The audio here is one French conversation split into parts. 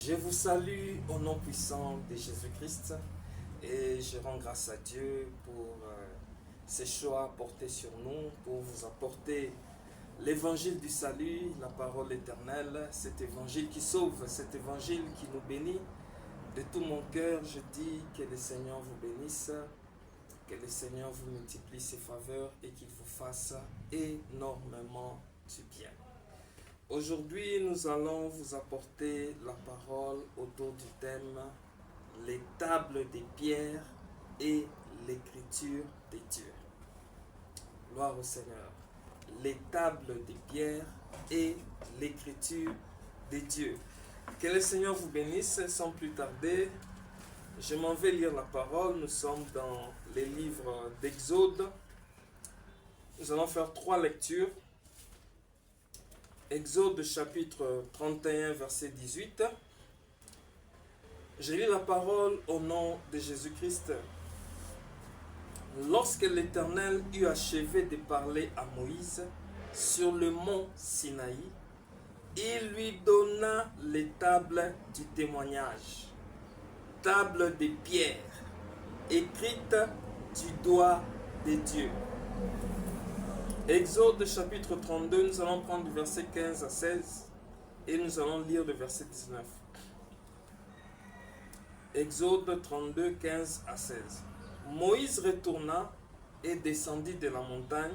Je vous salue au nom puissant de Jésus-Christ et je rends grâce à Dieu pour ses choix portés sur nous, pour vous apporter l'évangile du salut, la parole éternelle, cet évangile qui sauve, cet évangile qui nous bénit. De tout mon cœur, je dis que le Seigneur vous bénisse, que le Seigneur vous multiplie ses faveurs et qu'il vous fasse énormément du bien. Aujourd'hui, nous allons vous apporter la parole autour du thème « Les tables des pierres et l'écriture des dieux ». Gloire au Seigneur. Les tables des pierres et l'écriture des dieux. Que le Seigneur vous bénisse. Sans plus tarder, je m'en vais lire la parole. Nous sommes dans les livres d'Exode. Nous allons faire 3 lectures. Exode chapitre 31, verset 18. Je lis la parole au nom de Jésus-Christ. Lorsque l'Éternel eut achevé de parler à Moïse sur le mont Sinaï, il lui donna les tables du témoignage, tables de pierre, écrites du doigt de Dieu. Exode chapitre 32, nous allons prendre du verset 15 à 16 et nous allons lire le verset 19. Exode 32, 15 à 16. Moïse retourna et descendit de la montagne,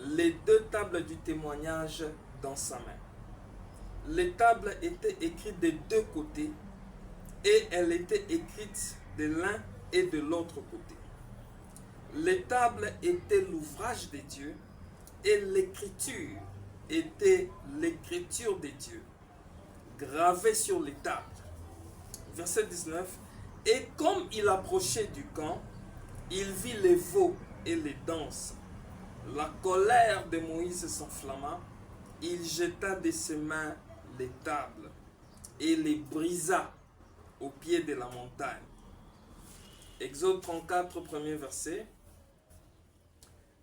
les 2 tables du témoignage dans sa main. Les tables étaient écrites des 2 côtés et elles étaient écrites de l'un et de l'autre côté. Les tables étaient l'ouvrage de Dieu et l'écriture était l'écriture de Dieu, gravée sur les tables. Verset 19. Et comme il approchait du camp, il vit les veaux et les danses. La colère de Moïse s'enflamma. Il jeta de ses mains les tables et les brisa au pied de la montagne. Exode 34, premier verset.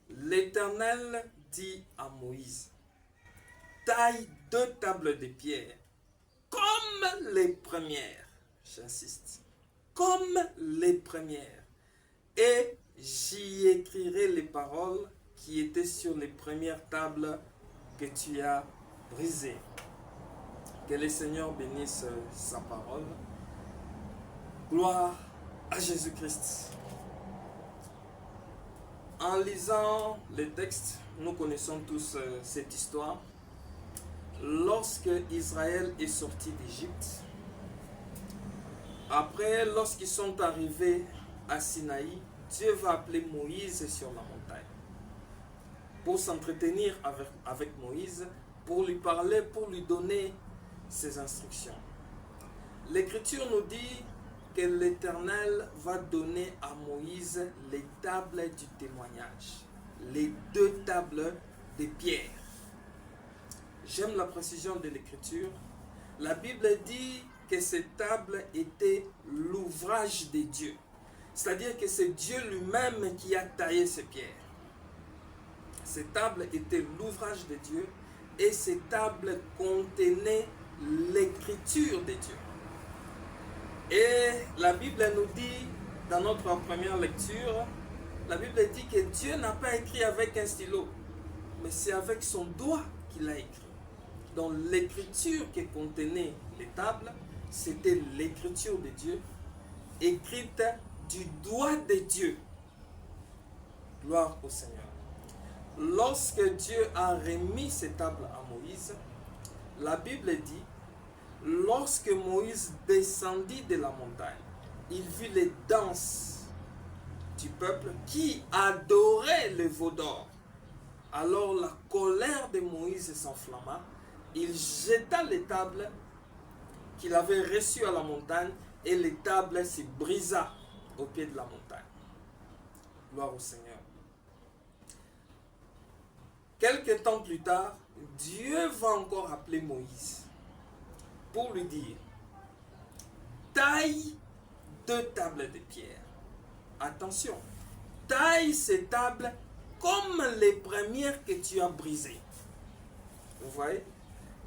L'Éternel dit à Moïse, taille 2 tables de pierre, comme les premières, j'insiste, comme les premières, et j'y écrirai les paroles qui étaient sur les premières tables que tu as brisées. Que le Seigneur bénisse sa parole. Gloire à Jésus-Christ. En lisant les textes, nous connaissons tous cette histoire. Lorsque Israël est sorti d'Égypte, après, lorsqu'ils sont arrivés à Sinaï, Dieu va appeler Moïse sur la montagne pour s'entretenir avec Moïse, pour lui parler, pour lui donner ses instructions. L'Écriture nous dit que l'Éternel va donner à Moïse les tables du témoignage, les 2 tables de pierre. J'aime la précision de l'Écriture. La Bible dit que ces tables étaient l'ouvrage de Dieu. C'est-à-dire que c'est Dieu lui-même qui a taillé ces pierres. Ces tables étaient l'ouvrage de Dieu et ces tables contenaient l'écriture de Dieu. Et la Bible nous dit, dans notre première lecture, la Bible dit que Dieu n'a pas écrit avec un stylo, mais c'est avec son doigt qu'il a écrit. Donc l'écriture qui contenait les tables, c'était l'écriture de Dieu, écrite du doigt de Dieu. Gloire au Seigneur. Lorsque Dieu a remis ces tables à Moïse, la Bible dit, lorsque Moïse descendit de la montagne, il vit les danses du peuple qui adorait le veau d'or. Alors la colère de Moïse s'enflamma. Il jeta les tables qu'il avait reçues à la montagne et les tables se brisa au pied de la montagne. Gloire au Seigneur. Quelque temps plus tard, Dieu va encore appeler Moïse pour lui dire, taille 2 tables de pierre. Attention, taille ces tables comme les premières que tu as brisées. Vous voyez,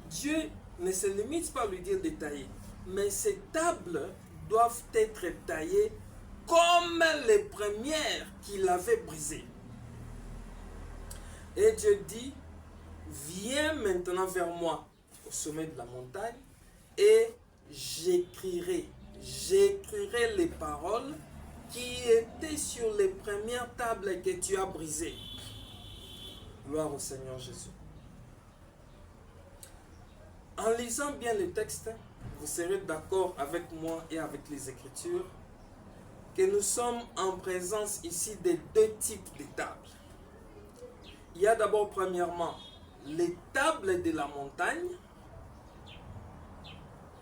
Dieu ne se limite pas à lui dire de tailler. mais ces tables doivent être taillées comme les premières qu'il avait brisées. Et Dieu dit, viens maintenant vers moi au sommet de la montagne et j'écrirai les paroles qui étaient sur les premières tables que tu as brisées. Gloire au Seigneur Jésus. En lisant bien le texte, vous serez d'accord avec moi et avec les Écritures que nous sommes en présence ici de deux types de tables. Il y a d'abord premièrement les tables de la montagne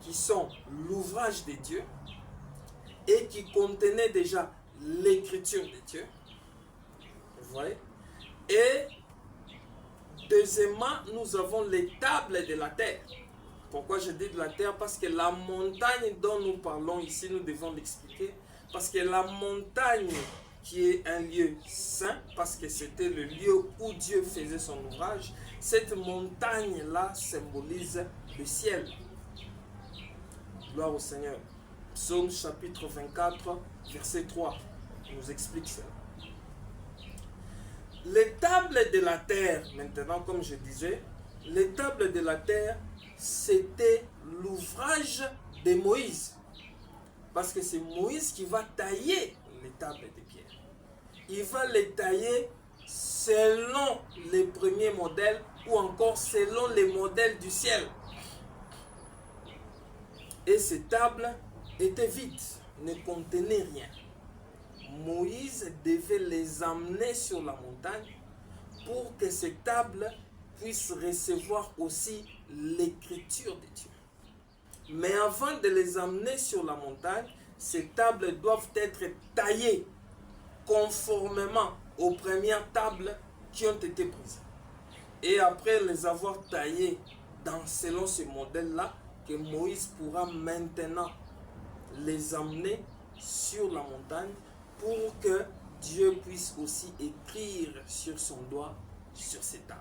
qui sont l'ouvrage de Dieu et qui contenaient déjà l'écriture de Dieu. Vous voyez? Et deuxièmement, nous avons les tables de la terre. Pourquoi je dis de la terre? Parce que la montagne dont nous parlons ici, nous devons l'expliquer. Parce que la montagne qui est un lieu saint, parce que c'était le lieu où Dieu faisait son ouvrage, cette montagne-là symbolise le ciel. Gloire au Seigneur. Psaume chapitre 24, verset 3, nous explique cela. Les tables de la terre, maintenant, comme je disais, les tables de la terre, c'était l'ouvrage de Moïse. Parce que c'est Moïse qui va tailler les tables de pierre. Il va les tailler selon les premiers modèles ou encore selon les modèles du ciel. Et ces tables étaient vides, ne contenaient rien. Moïse devait les emmener sur la montagne pour que ces tables puissent recevoir aussi l'écriture de Dieu. Mais avant de les emmener sur la montagne, ces tables doivent être taillées conformément aux premières tables qui ont été prises. Et après les avoir taillées selon ce modèle-là, que Moïse pourra maintenant les emmener sur la montagne pour que Dieu puisse aussi écrire sur son doigt sur ces tables.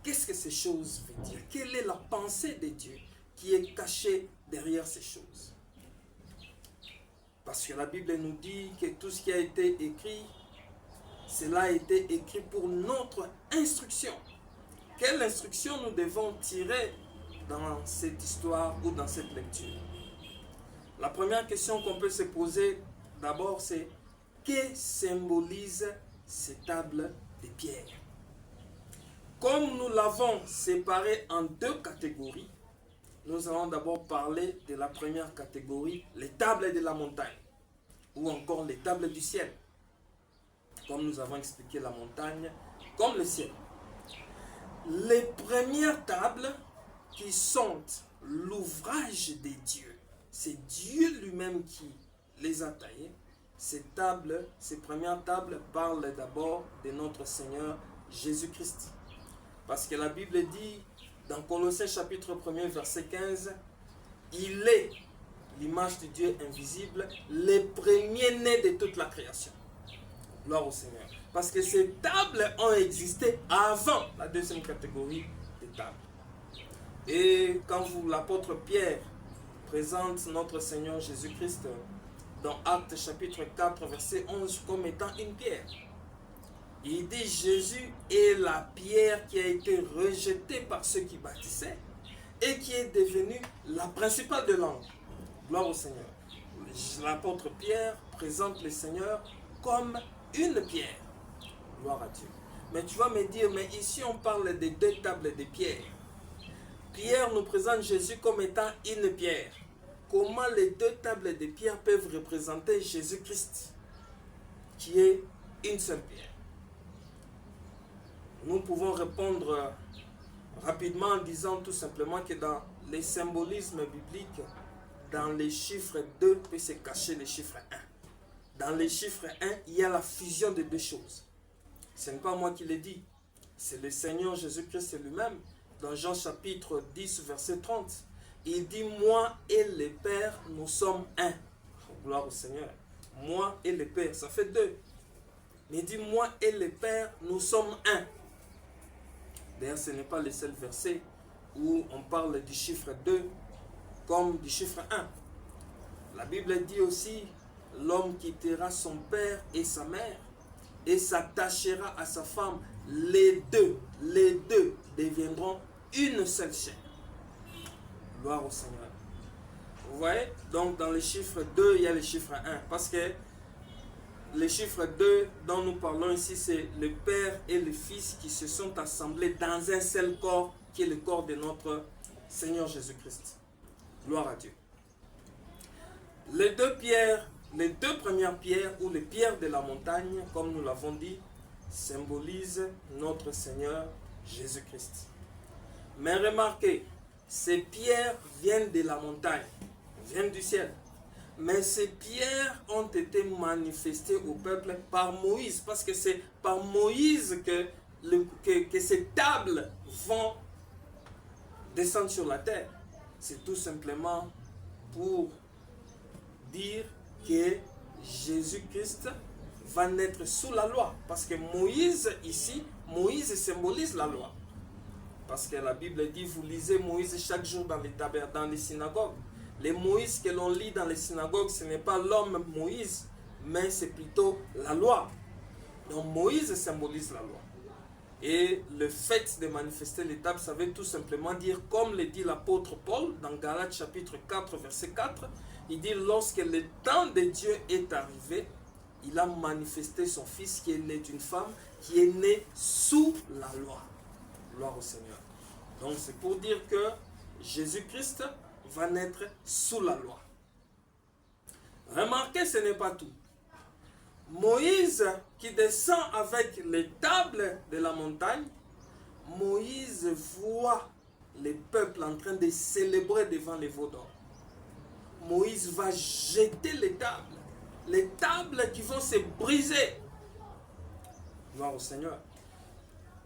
Qu'est-ce que ces choses veulent dire? Quelle est la pensée de Dieu qui est cachée derrière ces choses? Parce que la Bible nous dit que tout ce qui a été écrit, cela a été écrit pour notre instruction. Quelle instruction nous devons tirer dans cette histoire ou dans cette lecture? La première question qu'on peut se poser d'abord, c'est que symbolisent ces tables de pierre? Comme nous l'avons séparé en deux catégories, nous allons d'abord parler de la première catégorie, les tables de la montagne, ou encore les tables du ciel. Comme nous avons expliqué la montagne comme le ciel. Les premières tables qui sont l'ouvrage de Dieu, c'est Dieu lui-même qui les a taillées. Ces premières tables parlent d'abord de notre Seigneur Jésus-Christ. Parce que la Bible dit dans Colossiens chapitre 1er verset 15, il est l'image de Dieu invisible, les premiers-nés de toute la création. Gloire au Seigneur. Parce que ces tables ont existé avant la deuxième catégorie des tables. Et quand l'apôtre Pierre présente notre Seigneur Jésus-Christ dans Actes chapitre 4 verset 11 comme étant une pierre, il dit Jésus est la pierre qui a été rejetée par ceux qui bâtissaient et qui est devenue la principale de l'angle. Gloire au Seigneur. L'apôtre Pierre présente le Seigneur comme une pierre. Gloire à Dieu. Mais tu vas me dire, mais ici on parle des deux tables de pierre. Pierre nous présente Jésus comme étant une pierre. Comment les deux tables de pierre peuvent représenter Jésus-Christ, qui est une seule pierre? Nous pouvons répondre rapidement en disant tout simplement que dans les symbolismes bibliques, dans les chiffres 2 peut se cacher le chiffre 1. Dans les chiffres 1, il y a la fusion de deux choses. Ce n'est pas moi qui l'ai dit, c'est le Seigneur Jésus-Christ lui-même. Dans Jean chapitre 10, verset 30, il dit « Moi et le Père, nous sommes un ». Gloire au Seigneur. Moi et le Père, ça fait deux. Mais il dit « Moi et le Père, nous sommes un ». D'ailleurs, ce n'est pas le seul verset où on parle du chiffre 2 comme du chiffre 1. La Bible dit aussi, l'homme quittera son père et sa mère et s'attachera à sa femme. Les deux deviendront une seule chair. Gloire au Seigneur. Vous voyez? Donc dans le chiffre 2, il y a le chiffre 1. Parce que le chiffre 2 dont nous parlons ici, c'est le Père et le Fils qui se sont assemblés dans un seul corps, qui est le corps de notre Seigneur Jésus-Christ. Gloire à Dieu. Les deux premières pierres, ou les pierres de la montagne, comme nous l'avons dit, symbolisent notre Seigneur Jésus-Christ. Mais remarquez, ces pierres viennent de la montagne, viennent du ciel. Mais ces pierres ont été manifestées au peuple par Moïse, parce que c'est par Moïse que ces tables vont descendre sur la terre. C'est tout simplement pour dire que Jésus-Christ va naître sous la loi. Parce que Moïse, ici, Moïse symbolise la loi. Parce que la Bible dit, vous lisez Moïse chaque jour dans les synagogues. Les Moïse que l'on lit dans les synagogues, ce n'est pas l'homme Moïse, mais c'est plutôt la loi. Donc Moïse symbolise la loi. Et le fait de manifester les tables, ça veut tout simplement dire, comme le dit l'apôtre Paul dans Galates chapitre 4, verset 4, il dit, lorsque le temps de Dieu est arrivé, il a manifesté son Fils qui est né d'une femme, qui est née sous la loi. Gloire au Seigneur. Donc c'est pour dire que Jésus-Christ va naître sous la loi. Remarquez, ce n'est pas tout. Moïse qui descend avec les tables de la montagne, Moïse voit les peuples en train de célébrer devant les veaux d'or. Moïse va jeter les tables qui vont se briser. Gloire au Seigneur.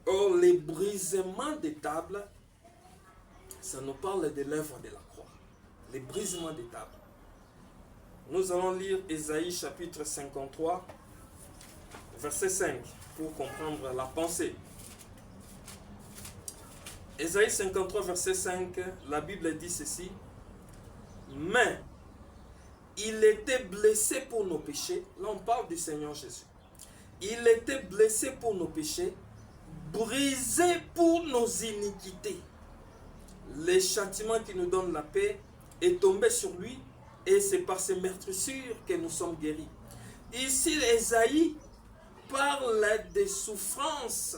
Or, les brisements des tables, ça nous parle de l'œuvre de la croix. Les brisements des tables. Nous allons lire Ésaïe chapitre 53, verset 5, pour comprendre la pensée. Ésaïe 53, verset 5, la Bible dit ceci. Mais il était blessé pour nos péchés. Là, on parle du Seigneur Jésus. Il était blessé pour nos péchés, brisé pour nos iniquités. Le châtiment qui nous donne la paix est tombé sur lui, et c'est par ses meurtrissures que nous sommes guéris. Ici, Ésaïe parle des souffrances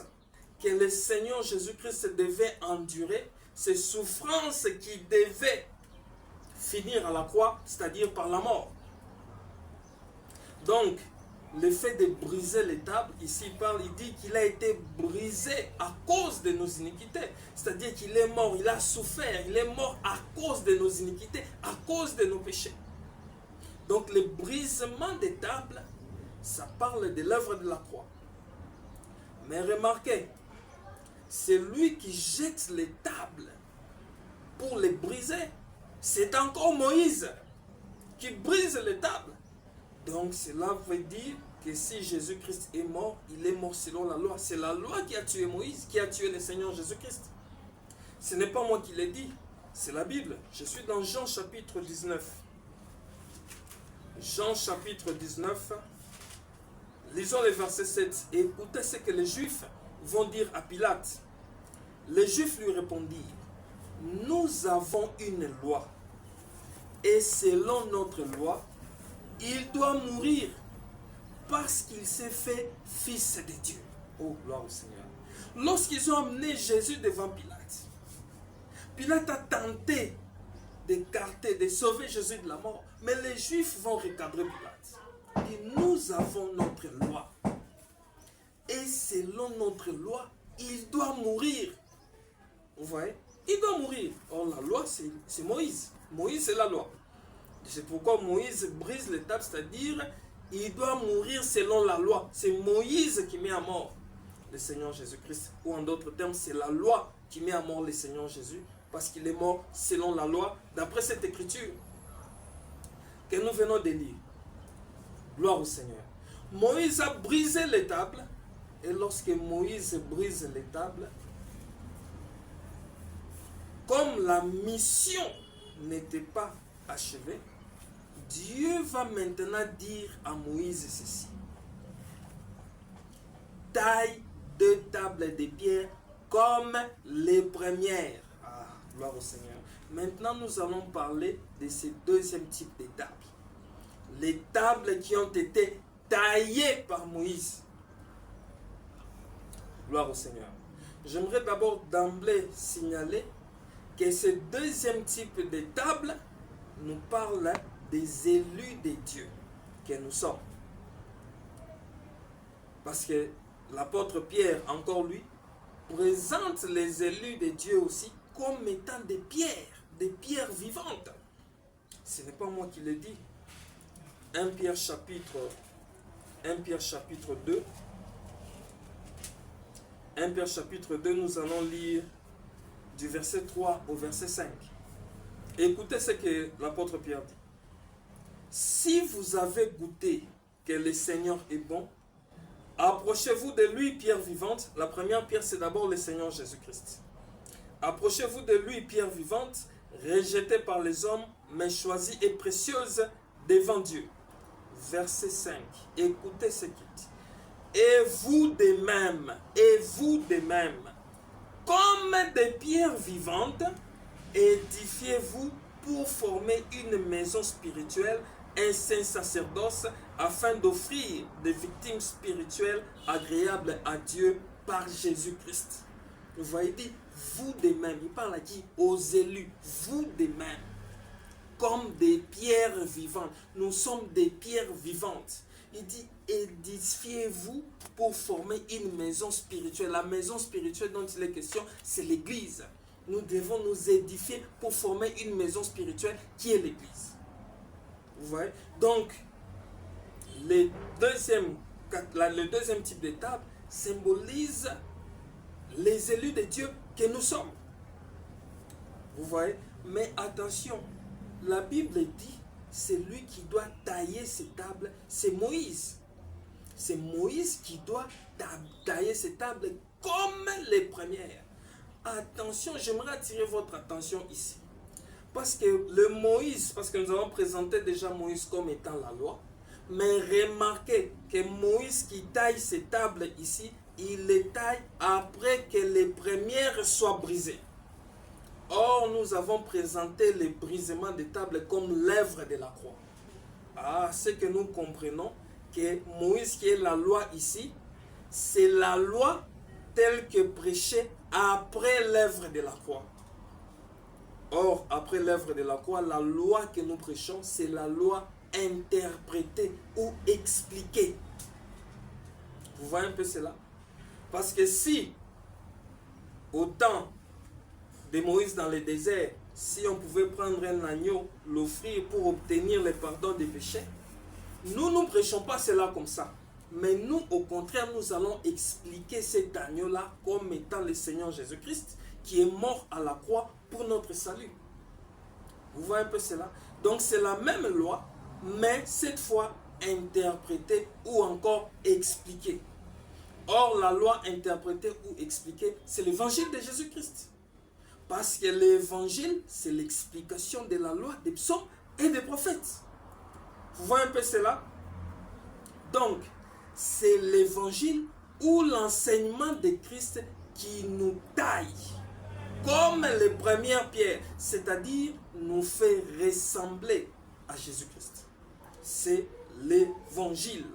que le Seigneur Jésus-Christ devait endurer, ces souffrances qui devaient finir à la croix, c'est-à-dire par la mort. Donc, le fait de briser les tables, ici il dit qu'il a été brisé à cause de nos iniquités. C'est-à-dire qu'il est mort, il a souffert, il est mort à cause de nos iniquités, à cause de nos péchés. Donc le brisement des tables, ça parle de l'œuvre de la croix. Mais remarquez, c'est lui qui jette les tables pour les briser. C'est encore Moïse qui brise les tables. Donc cela veut dire que si Jésus-Christ est mort, il est mort selon la loi. C'est la loi qui a tué Moïse, qui a tué le Seigneur Jésus-Christ. Ce n'est pas moi qui l'ai dit, c'est la Bible. Je suis dans Jean chapitre 19. Jean chapitre 19. Lisons le verset 7. Et écoutez ce que les Juifs vont dire à Pilate. Les Juifs lui répondirent, nous avons une loi. Et selon notre loi, il doit mourir parce qu'il s'est fait fils de Dieu. Oh, gloire au Seigneur. Lorsqu'ils ont amené Jésus devant Pilate, Pilate a tenté d'écarter, de sauver Jésus de la mort. Mais les Juifs vont recadrer Pilate. Et nous avons notre loi. Et selon notre loi, il doit mourir. Vous voyez? Il doit mourir. Or, la loi, c'est Moïse. Moïse, c'est la loi. C'est pourquoi Moïse brise les tables, c'est-à-dire, il doit mourir selon la loi. C'est Moïse qui met à mort le Seigneur Jésus-Christ. Ou en d'autres termes, c'est la loi qui met à mort le Seigneur Jésus, parce qu'il est mort selon la loi, d'après cette écriture que nous venons de lire. Gloire au Seigneur. Moïse a brisé les tables, et lorsque Moïse brise les tables, comme la mission n'était pas achevée, Dieu va maintenant dire à Moïse ceci. Taille 2 tables de pierre comme les premières. Ah, gloire au Seigneur. Maintenant, nous allons parler de ces deuxième type de tables. Les tables qui ont été taillées par Moïse. Gloire au Seigneur. J'aimerais d'abord d'emblée signaler que ce deuxième type de table nous parle des élus de Dieu que nous sommes. Parce que l'apôtre Pierre, encore lui, présente les élus de Dieu aussi comme étant des pierres vivantes. Ce n'est pas moi qui le dis. 1 Pierre chapitre 2. 1 Pierre chapitre 2, nous allons lire du verset 3 au verset 5. Écoutez ce que l'apôtre Pierre dit. Si vous avez goûté que le Seigneur est bon, approchez-vous de lui, pierre vivante. La première pierre, c'est d'abord le Seigneur Jésus-Christ. Approchez-vous de lui, pierre vivante, rejetée par les hommes, mais choisie et précieuse devant Dieu. Verset 5. Écoutez ce qu'il dit. Et vous de même, comme des pierres vivantes, édifiez-vous pour former une maison spirituelle, un saint sacerdoce, afin d'offrir des victimes spirituelles agréables à Dieu par Jésus-Christ. Vous voyez, il dit, vous de même, il parle qui? Aux élus, vous de même, comme des pierres vivantes. Nous sommes des pierres vivantes. Il dit, édifiez-vous pour former une maison spirituelle. La maison spirituelle dont il est question, c'est l'Église. Nous devons nous édifier pour former une maison spirituelle qui est l'Église. Vous voyez? Donc, le deuxième type d'étape symbolise les élus de Dieu que nous sommes. Vous voyez? Mais attention, la Bible dit, c'est lui qui doit tailler ces tables, c'est Moïse. C'est Moïse qui doit tailler ces tables comme les premières. Attention, j'aimerais attirer votre attention ici. Parce que parce que nous avons présenté déjà Moïse comme étant la loi, mais remarquez que Moïse qui taille ces tables ici, il les taille après que les premières soient brisées. Or, nous avons présenté le brisement des tables comme l'œuvre de la croix. Ah, c'est que nous comprenons que Moïse qui est la loi ici, c'est la loi telle que prêchée après l'œuvre de la croix. Or, après l'œuvre de la croix, la loi que nous prêchons, c'est la loi interprétée ou expliquée. Vous voyez un peu cela? Parce que si, au temps de Moïse dans le désert, si on pouvait prendre un agneau, l'offrir pour obtenir le pardon des péchés, nous ne prêchons pas cela comme ça. Mais nous, au contraire, nous allons expliquer cet agneau-là comme étant le Seigneur Jésus-Christ qui est mort à la croix pour notre salut. Vous voyez un peu cela? Donc c'est la même loi, mais cette fois interprétée ou encore expliquée. Or, la loi interprétée ou expliquée, c'est l'évangile de Jésus-Christ. Parce que l'évangile, c'est l'explication de la loi, des psaumes et des prophètes. Vous voyez un peu cela? Donc, c'est l'évangile ou l'enseignement de Christ qui nous taille comme les premières pierres, c'est-à-dire nous fait ressembler à Jésus-Christ. C'est l'évangile.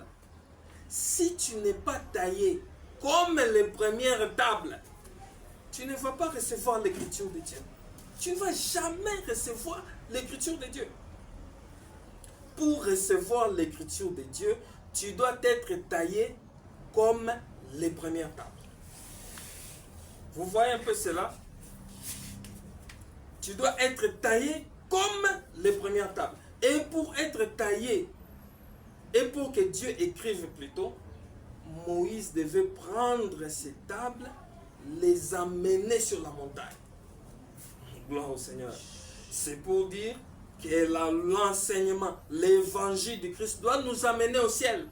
Si tu n'es pas taillé comme les premières tables, tu ne vas pas recevoir l'écriture de Dieu. Tu ne vas jamais recevoir l'écriture de Dieu. Pour recevoir l'écriture de Dieu, tu dois être taillé comme les premières tables. Vous voyez un peu cela? Tu dois être taillé comme les premières tables. Et pour être taillé, et pour que Dieu écrive plutôt, Moïse devait prendre ces tables, les amener sur la montagne. Gloire au Seigneur. C'est pour dire que l'enseignement, l'évangile du Christ doit nous amener au ciel.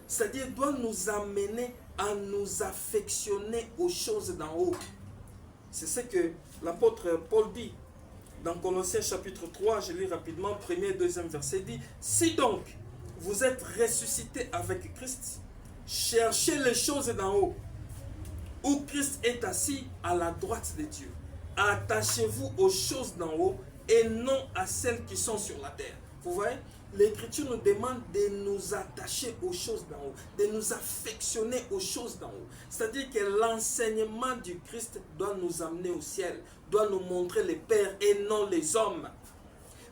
C'est-à-dire doit nous amener à nous affectionner aux choses d'en haut. C'est ce que l'apôtre Paul dit, dans Colossiens chapitre 3, je lis rapidement, premier et deuxième verset, dit, si donc vous êtes ressuscité avec Christ, cherchez les choses d'en haut, où Christ est assis à la droite de Dieu. Attachez-vous aux choses d'en haut et non à celles qui sont sur la terre. Vous voyez, l'Écriture nous demande de nous attacher aux choses d'en haut, de nous affectionner aux choses d'en haut. C'est-à-dire que l'enseignement du Christ doit nous amener au ciel, doit nous montrer les pères et non les hommes.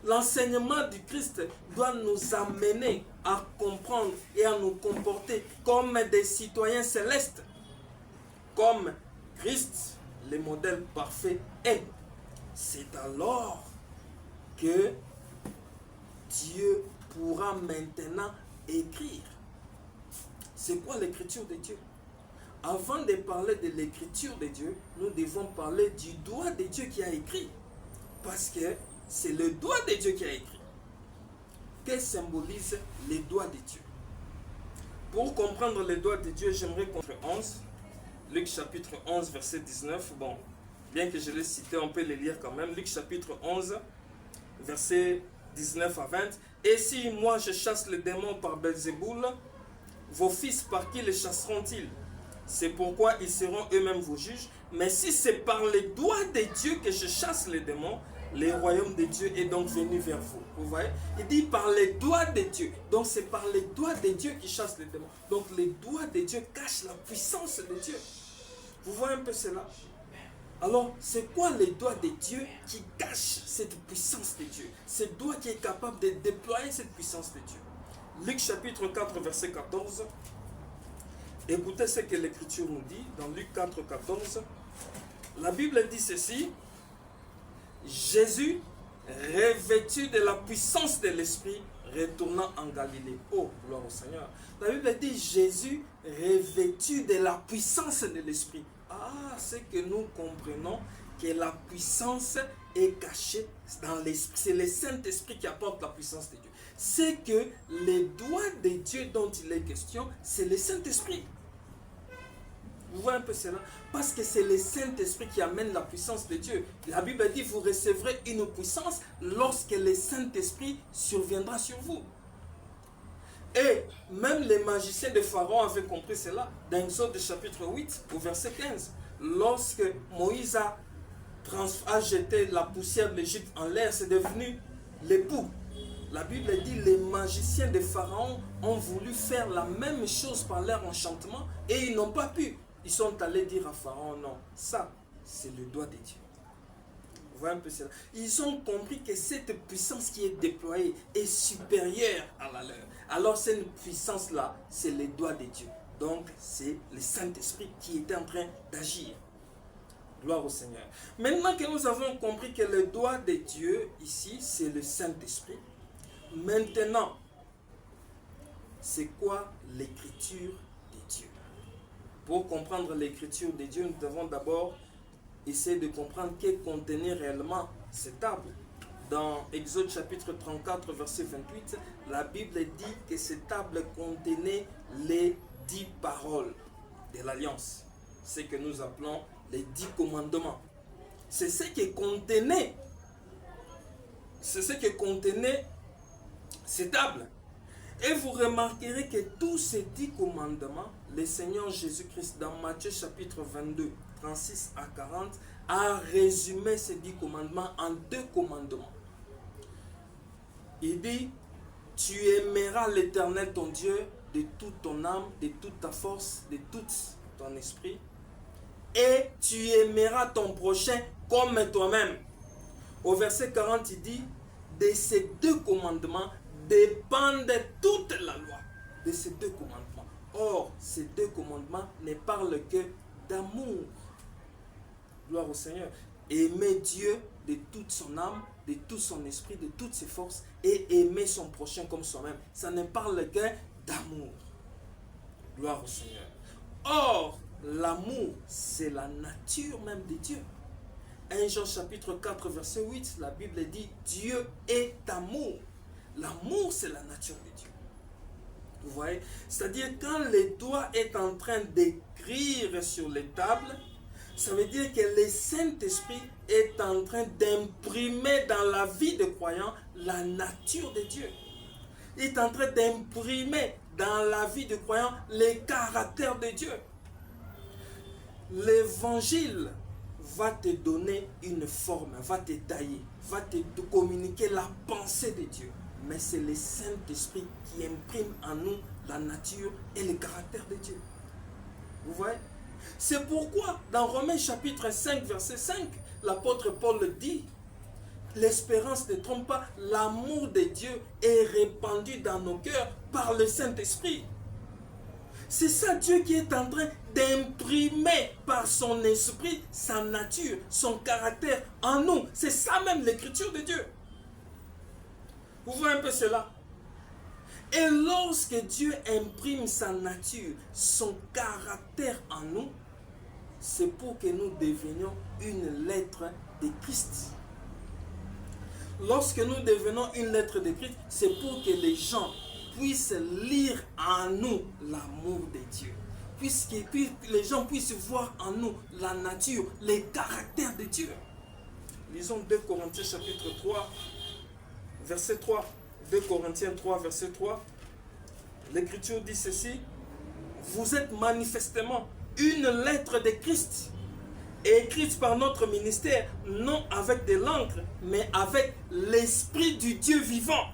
L'enseignement du Christ doit nous amener à comprendre et à nous comporter comme des citoyens célestes, comme Christ, le modèle parfait, est. C'est alors que Dieu pourra maintenant écrire. C'est quoi l'écriture de Dieu? Avant de parler de l'écriture de Dieu, nous devons parler du doigt de Dieu qui a écrit. Parce que c'est le doigt de Dieu qui a écrit. Que symbolise les doigts de Dieu? Pour comprendre les doigts de Dieu, j'aimerais qu'on fasse 11. Luc chapitre 11, verset 19. Bon, bien que je l'ai cité, on peut le lire quand même. Luc chapitre 11, verset 19 à 20. Et si moi je chasse les démons par Belzéboul, vos fils par qui les chasseront-ils? C'est pourquoi ils seront eux-mêmes vos juges. Mais si c'est par les doigts de Dieu que je chasse les démons, le royaume de Dieu est donc venu vers vous. Vous voyez? Il dit par les doigts de Dieu. Donc c'est par les doigts de Dieu qui chasse les démons. Donc les doigts de Dieu cachent la puissance de Dieu. Vous voyez un peu cela? Alors, c'est quoi les doigts de Dieu qui cachent cette puissance de Dieu? Ce doigt qui est capable de déployer cette puissance de Dieu. Luc chapitre 4, verset 14. Écoutez ce que l'Écriture nous dit dans Luc 4, 14. La Bible dit ceci. Jésus, revêtu de la puissance de l'Esprit, retournant en Galilée. Oh, gloire au Seigneur. La Bible dit Jésus, revêtu de la puissance de l'Esprit. Ah, c'est que nous comprenons que la puissance est cachée dans l'Esprit. C'est le Saint-Esprit qui apporte la puissance de Dieu. C'est que les doigts de Dieu dont il est question, c'est le Saint-Esprit. Vous voyez un peu cela? Parce que c'est le Saint-Esprit qui amène la puissance de Dieu. La Bible dit, vous recevrez une puissance lorsque le Saint-Esprit surviendra sur vous. Et même les magiciens de Pharaon avaient compris cela. Dans Exode chapitre 8, au verset 15. Lorsque Moïse a jeté la poussière de l'Égypte en l'air, c'est devenu l'époux. La Bible dit, les magiciens de Pharaon ont voulu faire la même chose par leur enchantement et ils n'ont pas pu. Ils sont allés dire à Pharaon, non, ça, c'est le doigt de Dieu. Vous voyez un peu cela? Ils ont compris que cette puissance qui est déployée est supérieure à la leur. Alors cette puissance-là, c'est le doigt de Dieu. Donc, c'est le Saint-Esprit qui était en train d'agir. Gloire au Seigneur. Maintenant que nous avons compris que le doigt de Dieu, ici, c'est le Saint-Esprit. Maintenant, c'est quoi l'écriture de Dieu? Pour comprendre l'écriture de Dieu, nous devons d'abord essayer de comprendre que contenait réellement cette table. Dans Exode chapitre 34, verset 28, la Bible dit que cette table contenait les 10 paroles de l'Alliance. Ce que nous appelons les 10 commandements. C'est ce que contenait cette table. Et vous remarquerez que tous ces 10 commandements, le Seigneur Jésus-Christ, dans Matthieu chapitre 22, 36 à 40, a résumé ces 10 commandements en 2 commandements. Il dit, tu aimeras l'Éternel ton Dieu de toute ton âme, de toute ta force, de tout ton esprit. Et tu aimeras ton prochain comme toi-même. Au verset 40, il dit, de ces 2 commandements dépendent toute la loi. De ces 2 commandements. Or, ces 2 commandements ne parlent que d'amour. Gloire au Seigneur. Aimer Dieu de toute son âme, de tout son esprit, de toutes ses forces, et aimer son prochain comme soi-même. Ça ne parle que d'amour. Gloire au Seigneur. Or, l'amour, c'est la nature même de Dieu. 1 Jean chapitre 4, verset 8, la Bible dit, Dieu est amour. L'amour, c'est la nature de Dieu. Vous voyez? C'est-à-dire, quand le doigt est en train d'écrire sur les tables, Ça veut dire que le Saint-Esprit est en train d'imprimer dans la vie des croyants la nature de Dieu. Il est en train d'imprimer dans la vie des croyants les caractères de Dieu. L'évangile va te donner une forme, va te tailler, va te communiquer la pensée de Dieu. Mais c'est le Saint-Esprit qui imprime en nous la nature et le caractère de Dieu. Vous voyez? C'est pourquoi dans Romains chapitre 5, verset 5, l'apôtre Paul le dit, l'espérance ne trompe pas, l'amour de Dieu est répandu dans nos cœurs par le Saint-Esprit. C'est ça Dieu qui est en train d'imprimer par son esprit sa nature, son caractère en nous. C'est ça même l'écriture de Dieu. Vous voyez un peu cela? Et lorsque Dieu imprime sa nature, son caractère en nous, c'est pour que nous devenions une lettre de Christ. Lorsque nous devenons une lettre de Christ, c'est pour que les gens puissent lire en nous l'amour de Dieu. Puisque les gens puissent voir en nous la nature, les caractères de Dieu. Lisons 2 Corinthiens chapitre 3, verset 3. 2 Corinthiens 3, verset 3. L'Écriture dit ceci. Vous êtes manifestement une lettre de Christ, écrite par notre ministère, non avec de l'encre, mais avec l'Esprit du Dieu vivant.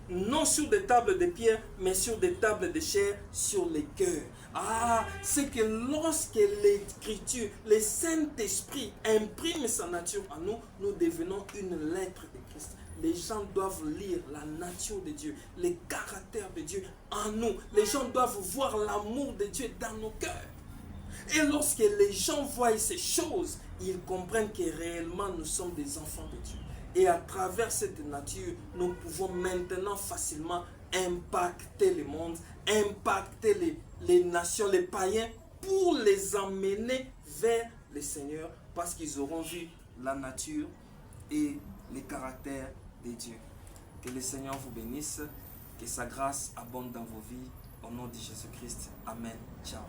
Non sur des tables de pierre, mais sur des tables de chair, sur les cœurs. Ah, c'est que lorsque l'Écriture, le Saint-Esprit imprime sa nature en nous, nous devenons une lettre de Christ. Les gens doivent lire la nature de Dieu, les caractères de Dieu en nous. Les gens doivent voir l'amour de Dieu dans nos cœurs. Et lorsque les gens voient ces choses, ils comprennent que réellement nous sommes des enfants de Dieu. Et à travers cette nature, nous pouvons maintenant facilement impacter le monde, impacter les nations, les païens, pour les emmener vers le Seigneur, parce qu'ils auront vu la nature et les caractères de Dieu. Que le Seigneur vous bénisse, que sa grâce abonde dans vos vies. Au nom de Jésus-Christ. Amen. Ciao.